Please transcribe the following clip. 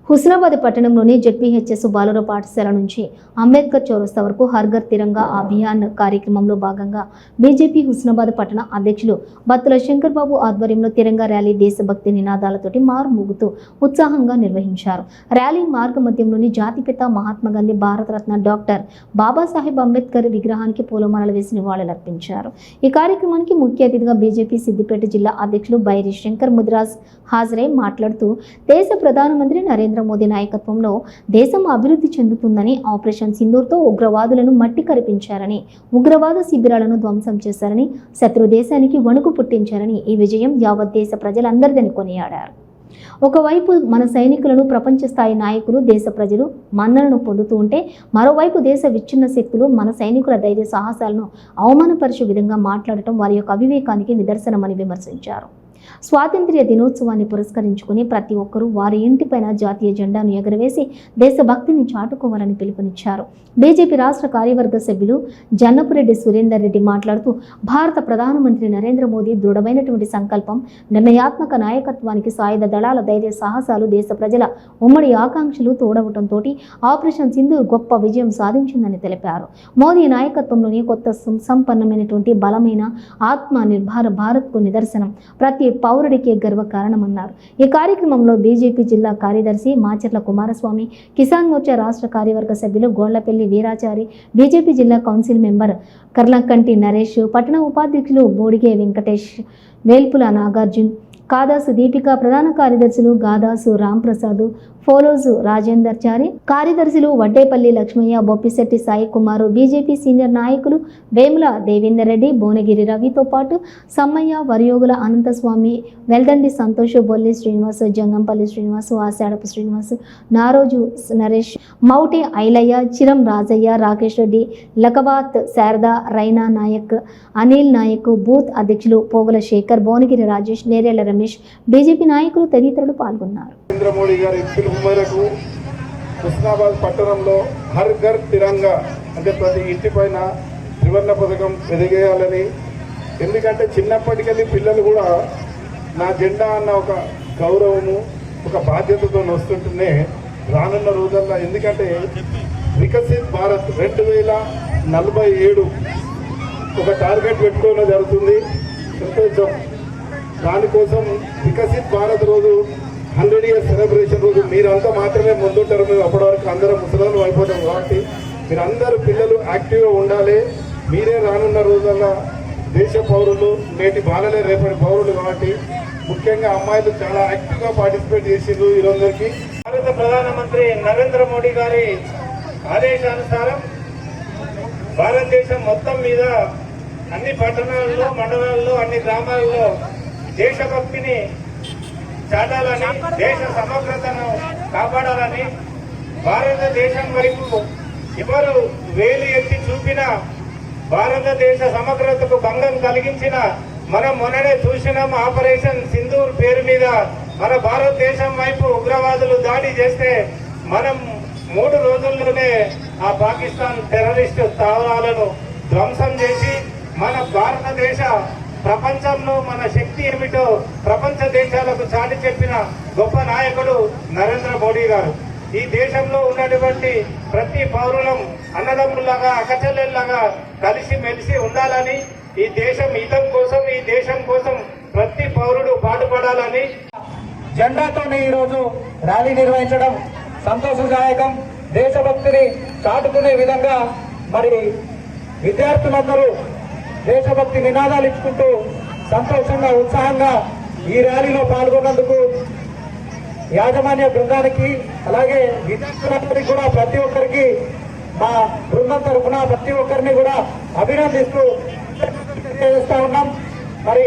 హుస్నాబాద్ పట్టణంలోని జెడ్పీహెచ్ఎస్ బాలుర పాఠశాల నుంచి అంబేద్కర్ చౌరస్తా వరకు హర్ఘర్ తిరంగా అభియాన్ కార్యక్రమంలో భాగంగా బీజేపీ హుస్నాబాద్ పట్టణ అధ్యక్షులు బత్తుల శంకర్ బాబు ఆధ్వర్యంలో తిరంగా ర్యాలీ దేశభక్తి నినాదాలతోటి మారుమోగుతూ ఉత్సాహంగా నిర్వహించారు. ర్యాలీ మార్గ మధ్యంలోని జాతిపిత మహాత్మా గాంధీ భారతరత్న డాక్టర్ బాబాసాహెబ్ అంబేద్కర్ విగ్రహానికి పూలమాలలు వేసి నివాళులర్పించారు. ఈ కార్యక్రమానికి ముఖ్య అతిథిగా బీజేపీ సిద్దిపేట జిల్లా అధ్యక్షులు బైరి శంకర్ ముద్రాజ్ హాజరై మాట్లాడుతూ దేశ ప్రధానమంత్రి నరేంద్ర మోదీ నాయకత్వంలో దేశం అభివృద్ధి చెందుతుందని, ఆపరేషన్ సింధూర్తో ఉగ్రవాదులను మట్టి కరిపించారని, ఉగ్రవాద శిబిరాలను ధ్వంసం చేశారని, శత్రు దేశానికి వణుకు పుట్టించారని, ఈ విజయం యావత్ దేశ ప్రజలందరిదని కొనియాడారు. ఒకవైపు మన సైనికులను ప్రపంచ స్థాయి నాయకులు, దేశ ప్రజలు మన్ననను పొందుతూ ఉంటే, మరోవైపు దేశ విచ్ఛిన్న శక్తులు మన సైనికుల ధైర్య సాహసాలను అవమానపరిచే విధంగా మాట్లాడటం వారి యొక్క అవివేకానికి నిదర్శనమని విమర్శించారు. స్వాతంత్ర్య దినోత్సవాన్ని పురస్కరించుకుని ప్రతి ఒక్కరూ వారి ఇంటిపైన జాతీయ జెండాను ఎగరవేసి దేశభక్తిని చాటుకోవాలని పిలుపునిచ్చారు. బీజేపీ రాష్ట్ర కార్యవర్గ సభ్యులు జన్నపురెడ్డి సురేందర్ రెడ్డి మాట్లాడుతూ భారత ప్రధానమంత్రి నరేంద్ర మోదీ దృఢమైనటువంటి సంకల్పం, నిర్ణయాత్మక నాయకత్వానికి సాయుధ దళాల ధైర్య సాహసాలు, దేశ ప్రజల ఉమ్మడి ఆకాంక్షలు తోడవటంతో ఆపరేషన్ సింధూర్ గొప్ప విజయం సాధించిందని తెలిపారు. మోదీ నాయకత్వంలోని కొత్త సంపన్నమైనటువంటి బలమైన ఆత్మ నిర్భర భారత్కు నిదర్శనం, ప్రతి పౌరుడికి గర్వకారణమన్నారు. ఈ కార్యక్రమంలో బీజేపీ జిల్లా కార్యదర్శి మాచర్ల కుమారస్వామి, కిసాన్ మోర్చా రాష్ట్ర కార్యవర్గ సభ్యులు గోళ్లపల్లి వీరాచారి, బీజేపీ జిల్లా కౌన్సిల్ మెంబర్ కర్లంకంటి నరేష్, పట్టణ ఉపాధ్యక్షులు బోడిగే వెంకటేష్, వేల్పుల నాగార్జున్, కాదాసు దీపిక, ప్రధాన కార్యదర్శులు గాదాసు రాంప్రసాద్, ఫోలోజు రాజేందర్ చారి, కార్యదర్శులు వడ్డేపల్లి లక్ష్మయ్య, బొప్పిశెట్టి సాయి కుమారు, బీజేపీ సీనియర్ నాయకులు వేముల దేవేందర్ రెడ్డి, భువనగిరి రవితో పాటు సమ్మయ్య, వరియోగుల అనంతస్వామి, వెల్దండి సంతోష్, బొల్లి శ్రీనివాస్, జంగంపల్లి శ్రీనివాస్, ఆశాడపు శ్రీనివాస్, నారోజు నరేష్, మౌటి ఐలయ్య, చిరం రాజయ్య, రాకేష్ రెడ్డి, లకవాత్ శారద, రైనా నాయక్, అనిల్ నాయక్, బూత్ అధ్యక్షులు పోగుల శేఖర్, భువనగిరి రాజేష్, నేరేళ్ల రమేష్, బీజేపీ నాయకులు తదితరులు పాల్గొన్నారు. నరేంద్ర మోడీ గారి పిలుపు మేరకు హుస్నాబాద్ పట్టణంలో హర్ ఘర్ తిరంగా అంటే ప్రతి ఇంటిపైన త్రివర్ణ పథకం ఎదిగేయాలని, ఎందుకంటే చిన్నప్పటికెళ్ళి పిల్లలు కూడా నా జెండా అన్న ఒక గౌరవము, ఒక బాధ్యతతో వస్తుంటేనే రానున్న రోజుల్లో, ఎందుకంటే వికసిత్ భారత్ 2047 ఒక టార్గెట్ పెట్టుకోవడం జరుగుతుంది. సంతోషం. దానికోసం వికసిత్ భారత్ రోజు 100 years సెలబ్రేషన్ రోజు మీరంతా మాత్రమే ముందుంటారు. మేము అప్పటివరకు అందరం ముసలాలు అయిపోతాం కాబట్టి మీరందరూ పిల్లలు యాక్టివ్గా ఉండాలి. మీరే రానున్న రోజుల్లో దేశ పౌరులు, నేటి బాలలే రేపటి పౌరులు కాబట్టి ముఖ్యంగా అమ్మాయిలు చాలా యాక్టివ్గా పార్టిసిపేట్ చేసిండ్రు. ఈరోజుకి భారత ప్రధానమంత్రి నరేంద్ర మోడీ గారి ఆదేశానుసారం భారతదేశం మొత్తం మీద అన్ని పట్టణాల్లో, మండలాల్లో, అన్ని గ్రామాల్లో దేశభక్తిని చాటాలని, దేశ సమగ్రతను కాపాడాలని, భారతదేశం వైపు ఎవరు వేలు ఎత్తి చూపిన, భారతదేశ సమగ్రతకు భంగం కలిగించిన, మనం మొన్ననే చూసినాం ఆపరేషన్ సింధూర్ పేరు మీద మన భారతదేశం వైపు ఉగ్రవాదులు దాడి చేస్తే మనం 3 రోజుల్లోనే ఆ పాకిస్తాన్ టెర్రరిస్టు స్థావరాలను ధ్వంసం చేసి మన భారతదేశ ప్రపంచంలో మన శక్తి ఏమిటో ప్రపంచ దేశాలకు చాటి చెప్పిన గొప్ప నాయకుడు నరేంద్ర మోడీ గారు. ఈ దేశంలో ఉన్నటువంటి ప్రతి పౌరులం అన్నదమ్ముల్లాగా, అక్కచెల్లెల్లాగా కలిసి మెలిసి ఉండాలని, ఈ దేశం హితం కోసం, ఈ దేశం కోసం ప్రతి పౌరుడు పాటుపడాలని జెండాతోనే ఈరోజు ర్యాలీ నిర్వహించడం సంతోషదాయకం. దేశభక్తిని చాటుకునే విధంగా మరి విద్యార్థులందరూ దేశభక్తి నినాదాలు ఇచ్చుకుంటూ సంతోషంగా, ఉత్సాహంగా ఈ ర్యాలీలో పాల్గొన్నందుకు యాజమాన్య బృందానికి, అలాగే విద్యార్థులందరికీ కూడా ప్రతి ఒక్కరికి మా బృందం తరఫున ప్రతి ఒక్కరిని కూడా అభినందిస్తూ చేస్తా ఉన్నాం. మరి